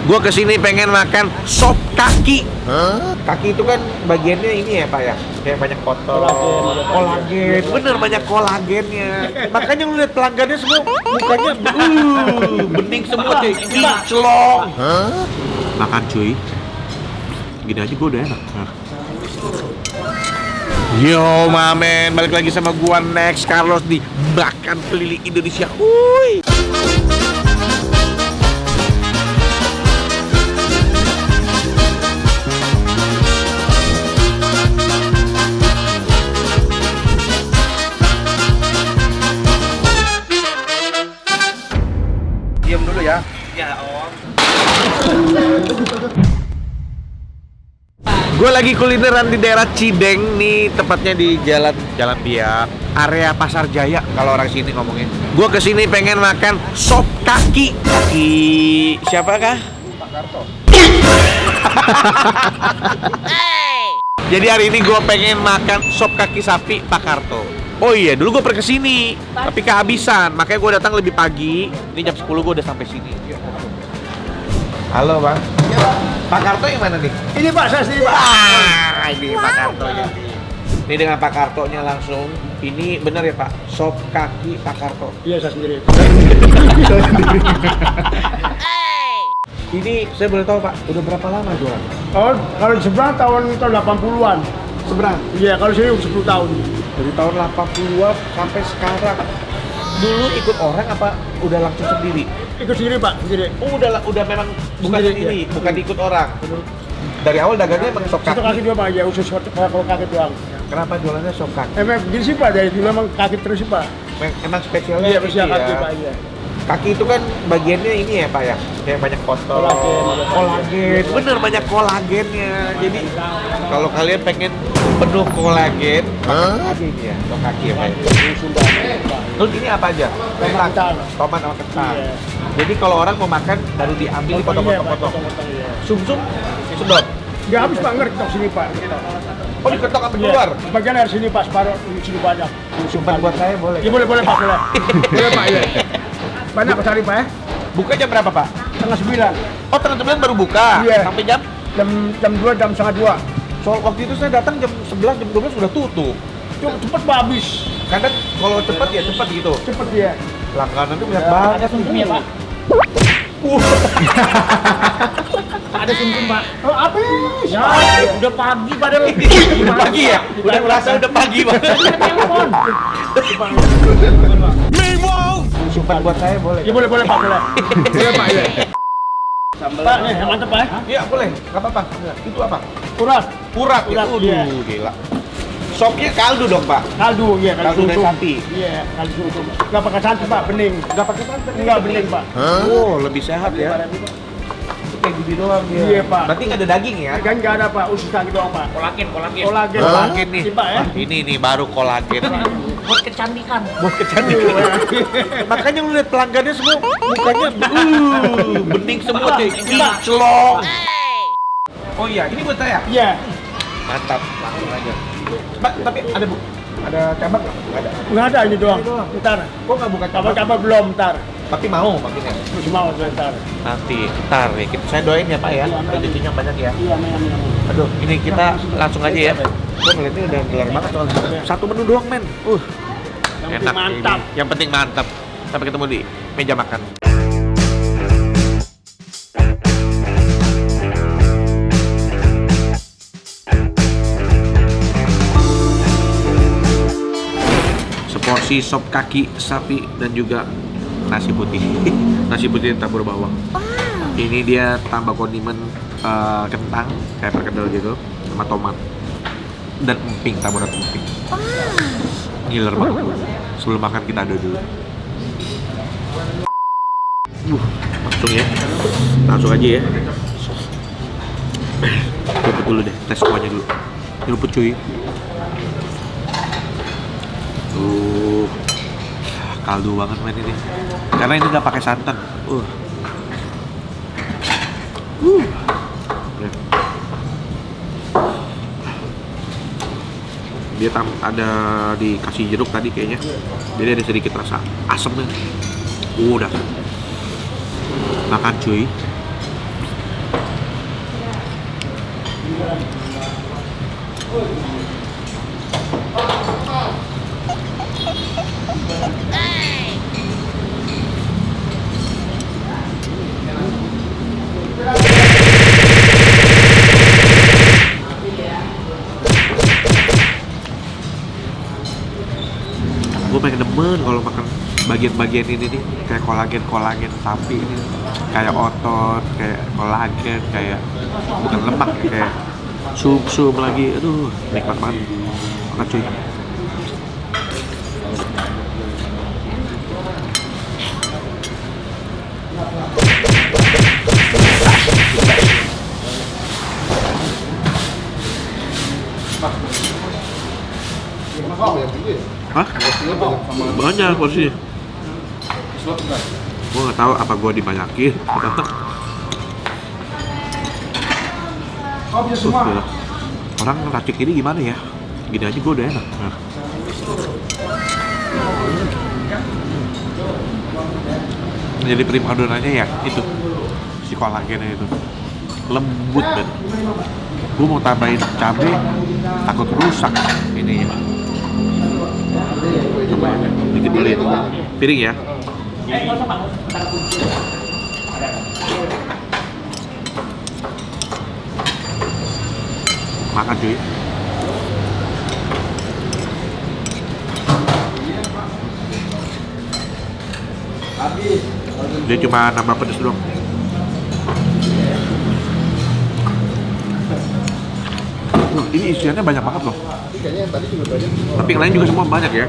Gua kesini pengen makan sop kaki. Kaki itu kan bagiannya ini ya Pak ya, kayak banyak kotor. Kolagen, bener banyak kolagennya. Makanya lu lihat pelanggannya semua mukanya bening semua cuy, kinclong. Makan cuy. Gini aja gua udah enak. Yo mamen, balik lagi sama gua Next Carlos di Makan Keliling Indonesia. Wuih. Diam dulu ya. Ya Om. Gue lagi kulineran di daerah Cideng nih, tepatnya di Jalan Biak, area Pasar Jaya kalau orang sini ngomongin. Gue kesini pengen makan sop kaki. Kaki siapakah? Pak Karto. Jadi hari ini gue pengen makan sop kaki sapi Pak Karto. Oh iya, dulu gue pernah kesini, tapi kehabisan. Makanya gue datang lebih pagi. Ini jam 10 gue udah sampai sini. Halo Bang. Ya, Pak. Pak Karto yang mana nih? Ini Pak, saya sendiri Pak. Ini Pak Karto ya. Ini dengan Pak Kartonya langsung. Ini benar ya Pak, sop kaki Pak Karto. Iya, saya sendiri. Ini saya boleh tahu Pak, udah berapa lama jualan? Oh, kalau di seberang tahun 80-an. Seberang? Iya, kalau sini 10 tahun. Dari tahun 80-an sampai sekarang. Dulu ikut orang apa udah langsung sendiri? Ikut sendiri Pak, sendiri. Oh, udah memang bukan sendiri, iya. bukan ikut orang. Dari awal dagangnya emang sop Satu kaki kaki. dua Pak, ya khusus kalau kaki doang. Kenapa jualannya sop kaki? Emang begini sih Pak, dari dulu emang kaki terus sih Pak. Emang spesialnya Iya, ini spesial kaki ya. Pak, iya. Kaki itu kan bagiannya ini ya Pak ya, kayak banyak kotor. Kolagen, bener banyak kolagennya. Jadi kalau kalian pengen penuh kolagen, kaki ini ya, sop kaki ya Pak. Terus ini apa aja? Kentang. Tomat sama kentang. Iya. Jadi kalau orang mau makan baru diambil dipotong-potong. Iya. Sum-sum sedot. Nggak habis Pak, ngeretok sini Pak. Oh diketok sampai Iya. keluar. Sebagian dari sini Pak, separuh di sini banyak. Simpan buat saya boleh. Iya boleh Pak, boleh. Boleh Pak, iya. Banyak Pak cari Pak ya? Buka jam berapa Pak? Tengah 9. Oh tengah 9 baru buka. Iya. Sampai jam? Jam 2, jam setengah 2. Soal waktu itu saya datang jam 11, jam 12 sudah tutup. Cepet Pak habis. Kadang kalau cepat ya cepat gitu. Cepet dia. Langganan itu banyak banget. Ada sumsumnya Pak. Ada sumsum Pak. Oh habis. Ya, udah pagi padahal. Udah pagi ya? Udah merasa udah pagi banget. Telepon. Simpan buat saya boleh. Ya boleh Pak, boleh. Boleh Pak ya. Pak, nih yang mantep Pak ya. Iya boleh, nggak apa-apa. Itu apa? Urat. Urat ya? Urat, iya. Gila. Sopnya kaldu dong Pak? Kaldu, iya Kaldu dari sumsum. sapi? Iya, kaldu sumsum. Nggak pakai santan Pak, bening. Nggak pakai santan? Nggak bening Pak. Oh, lebih sehat ya? Itu kayak gini doang ya? Iya, Pak. Berarti nggak ada daging ya? Kan nggak ada Pak, usus kaki doang Pak. Kolagen. Kolagen. Kolagen nih. Ini, Pak ya. Ini nih baru kolagen. Buat kecantikan. Buat kecantikan. Makanya lu lihat pelanggannya semua mukanya bening semua cuy, kinclong. Oh iya, ini buat saya. Iya. Mantap, langsung aja. Mbak, tapi ada bu? Ada cabang nggak? Nggak ada. Nggak ada ini doang. Ntar. Kok nggak buka cabang? Kabar belum ntar. Tapi mau makinnya. Terus mau ntar. Nanti, ntar ya. Saya doain ya Pak ya. Rezekinya banyak ya. Iya, memang. Aduh, ini kita langsung aja ya. Gue ngeliatnya udah gelar banget soalnya. Satu menu doang men. Yang Enak penting mantap. ini. Yang penting mantap. Sampai ketemu di meja makan. Seporsi sop kaki sapi dan juga nasi putih. Nasi putih tabur bawang. Ini dia tambah kondimen kentang kayak perkedel gitu sama tomat dan emping, taburan emping. Ngiler banget. Sebelum makan kita adu dulu. Langsung ya. Langsung aja ya. Nyeruput dulu deh, tes semuanya dulu. Nyeruput cuy. Tuh. Kaldu banget men ini. Karena ini nggak pakai santan. Dia ada dikasih jeruk tadi kayaknya, jadi ada sedikit rasa asamnya. Udah makan cuy. Gue pengen demen kalau makan bagian-bagian ini nih, kayak kolagen sapi ini, kayak otot, kayak kolagen, kayak bukan lemak ya, kayak sum lagi, aduh nikmat banget. Makan cuy. Hah? Banyak porsi. Gue nggak tahu apa gue dibanyakin. Gila. Orang racik ini gimana ya? Gini aja gue udah enak. Nah. Jadi primadonanya ya itu si kolagennya itu lembut banget. Gue mau tambahin cabai takut rusak ininya. Coba ya, dikit dulu ya. Piring ya. Makan cuy. Dia cuma nambah pedes doang. Wah, ini isiannya banyak banget loh. Tapi yang lain juga semua banyak ya.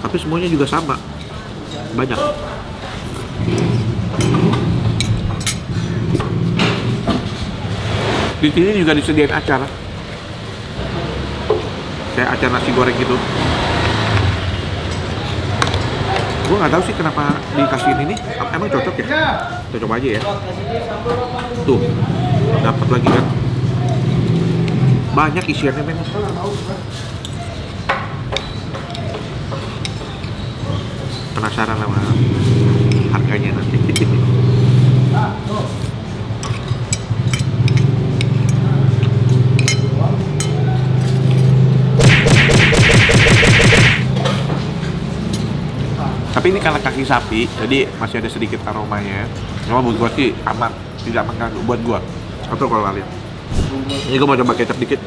Tapi semuanya juga sama. Banyak. Di sini juga disediain acar. Kayak acar nasi goreng gitu. Gue nggak tahu sih kenapa dikasihin ini. Emang cocok ya? Kita coba aja ya. Tuh, dapat lagi kan. Banyak isiannya men. Penasaran sama harganya nanti. Tapi ini karena kaki sapi, jadi masih ada sedikit aromanya. Cuma buat gua sih aman, tidak mengganggu buat gua. Atau kalau kalian. Ini gua mau coba kecap dikit.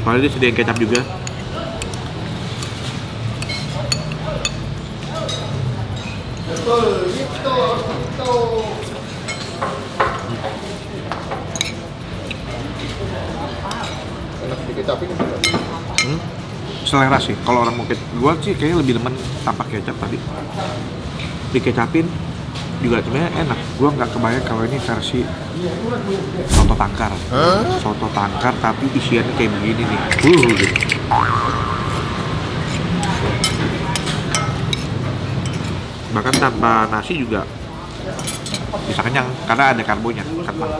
Kalau ini sediain kecap juga. Selera sih, kalau orang mau kecap, gua sih kayaknya lebih demen tanpa kecap tadi. Dikecapin juga sebenarnya enak. Gua nggak kebayang kalau ini versi soto tangkar. Soto tangkar tapi isiannya kayak begini nih. Gitu. Bahkan tanpa nasi juga bisa kenyang karena ada karbonya. Kentang.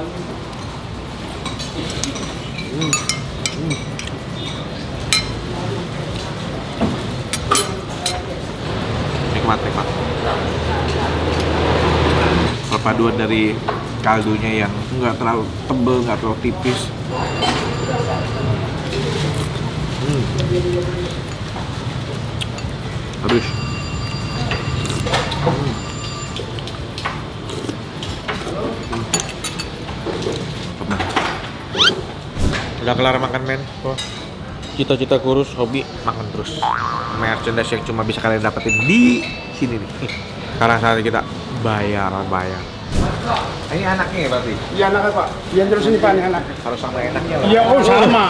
Nikmat. Perpaduan dari kaldunya yang nggak terlalu tebel, nggak terlalu tipis. Habis. Nah. Udah kelar makan men. Cita-cita kurus, hobi makan terus. Merchandise yang cuma bisa kalian dapetin di sini nih. Sekarang saatnya kita bayar. Ini anaknya ya berarti? Iya anaknya Pak. Iya terus ini Pak, ini anak. Harus sama enaknya lah. Iya oh sama.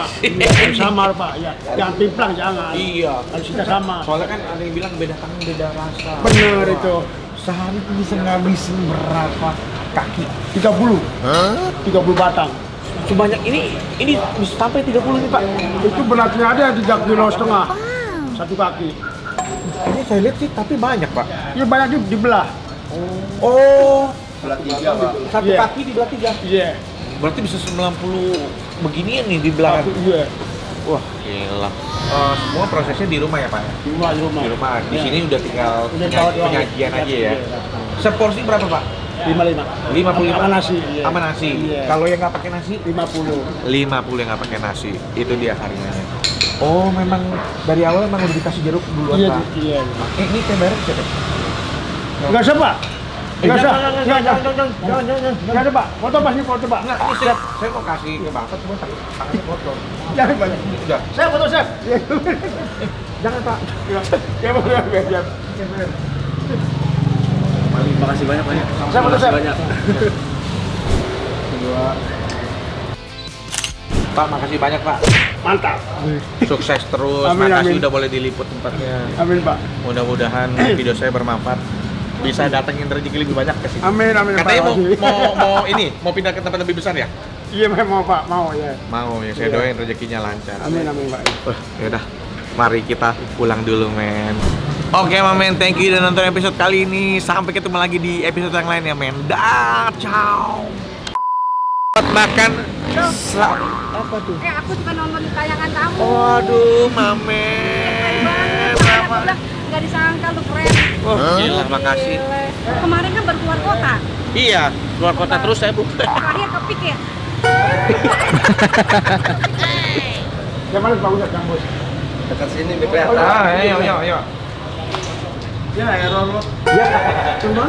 Sama Pak. Ya. Jangan pimplang jangan. Iya. Harus kita sama. Soalnya kan ada yang bilang beda tangan beda rasa. Bener itu. Sehari bisa ngabisin berapa kaki? 30. 30 batang. Sebanyak ini bisa sampai 30 nih Pak. Itu beratnya ada 3,5 kilo. Satu kaki. Ini saya lihat sih tapi banyak Pak. Iya banyak dibelah. Oh. Belah 3 Pak. Satu kaki dibelah 3. Iya. Berarti bisa 90 beginian nih di belakang. Iya. Wah, gila. Semua prosesnya di rumah ya, Pak? Di rumah. Di rumah. Di Ya. sini udah tinggal Udah bawa doang. penyajian aja ya. Iya. Seporsi berapa, Pak? 55. 55 Sama nasi. Iya. sama nasi. Iya. Kalau yang nggak pakai nasi 50. 50 yang nggak pakai nasi. Itu dia harganya. Oh, memang dari awal memang udah dikasih jeruk duluan, Iya, Pak. iya. Ini teh bareng siapa? Enggak usah, Pak. Enggak usah. Jangan ada, Pak. Foto Pak, ini foto, Pak. Enggak, ini saya mau kasih ke Bapak cuma tangannya kotor. Jangan, Pak. Udah. Saya foto, Chef. Jangan, Pak. Ya, biar. Terima kasih banyak. Saya foto, Chef. Pak, makasih banyak, Pak. Mantap. Sukses terus. Amin, Makasih amin. udah boleh diliput tempatnya. Amin, Pak. Mudah-mudahan video saya bermanfaat. Bisa datengin rezeki lebih banyak ke sini. Amin, Katanya Pak. mau pindah ke tempat lebih besar ya? Iya, mau, Pak. Mau, ya. Mau ya, saya Iya. doain rezekinya lancar. Amin, Pak. Yaudah, mari kita pulang dulu, men. Oke, men, thank you udah nonton episode kali ini. Sampai ketemu lagi di episode yang lain ya, men. Dah, ciao. Buat makan apa tuh? Aku suka nonton tayangan kamu. Waduh, mamen. Makanya aku bilang nggak disangka lu keren. Wah, gila, makasih. Gile. Kemarin kan baru keluar kota. Iya, keluar kota terus saya, Bu. Kalian kepikir. Yang mana bagus, Kang Bos? Dekat sini biar kelihatan. Ayo. Ya, error lo. Ya, cuman